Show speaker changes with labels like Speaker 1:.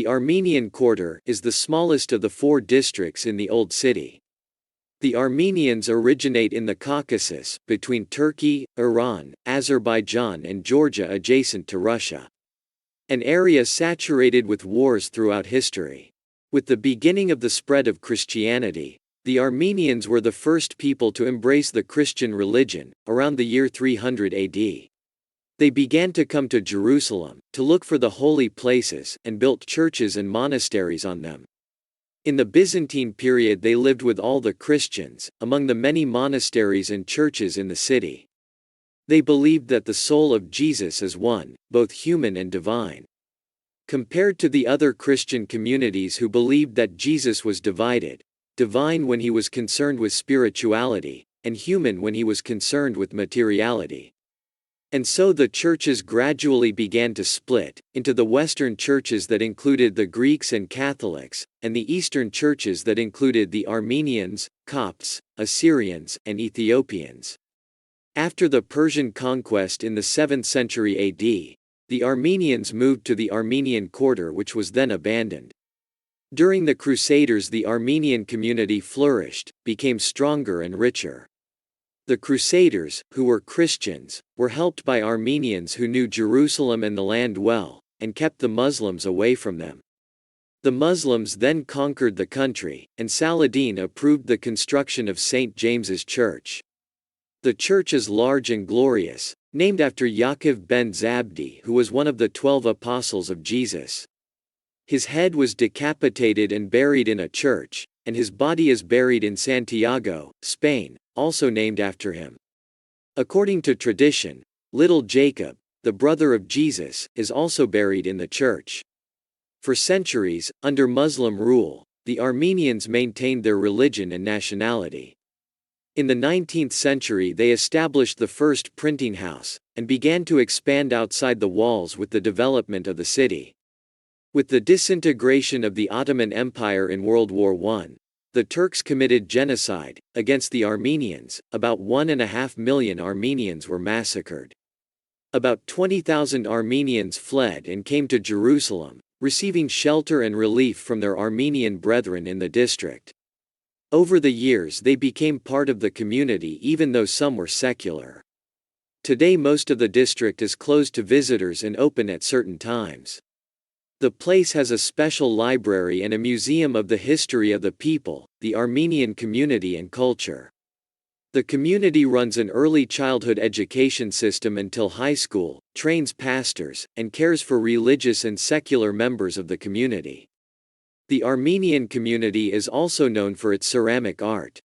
Speaker 1: The Armenian quarter is the smallest of the 4 districts in the Old City. The Armenians originate in the Caucasus, between Turkey, Iran, Azerbaijan and Georgia adjacent to Russia. An area saturated with wars throughout history. With the beginning of the spread of Christianity, the Armenians were the first people to embrace the Christian religion, around the year 300 AD. They began to come to Jerusalem, to look for the holy places, and built churches and monasteries on them. In the Byzantine period they lived with all the Christians, among the many monasteries and churches in the city. They believed that the soul of Jesus is one, both human and divine. Compared to the other Christian communities who believed that Jesus was divided, divine when he was concerned with spirituality, and human when he was concerned with materiality. And so the churches gradually began to split, into the Western churches that included the Greeks and Catholics, and the Eastern churches that included the Armenians, Copts, Assyrians, and Ethiopians. After the Persian conquest in the 7th century AD, the Armenians moved to the Armenian quarter, which was then abandoned. During the Crusaders the Armenian community flourished, became stronger and richer. The Crusaders, who were Christians, were helped by Armenians who knew Jerusalem and the land well, and kept the Muslims away from them. The Muslims then conquered the country, and Saladin approved the construction of St. James's Church. The church is large and glorious, named after Yaakov ben Zabdi, who was one of the 12 apostles of Jesus. His head was decapitated and buried in a church, and his body is buried in Santiago, Spain, also named after him. According to tradition, little Jacob, the brother of Jesus, is also buried in the church. For centuries, under Muslim rule, the Armenians maintained their religion and nationality. In the 19th century they established the first printing house, and began to expand outside the walls with the development of the city. With the disintegration of the Ottoman Empire in World War I, the Turks committed genocide against the Armenians. About 1.5 million Armenians were massacred. About 20,000 Armenians fled and came to Jerusalem, receiving shelter and relief from their Armenian brethren in the district. Over the years they became part of the community even though some were secular. Today most of the district is closed to visitors and open at certain times. The place has a special library and a museum of the history of the people, the Armenian community and culture. The community runs an early childhood education system until high school, trains pastors, and cares for religious and secular members of the community. The Armenian community is also known for its ceramic art.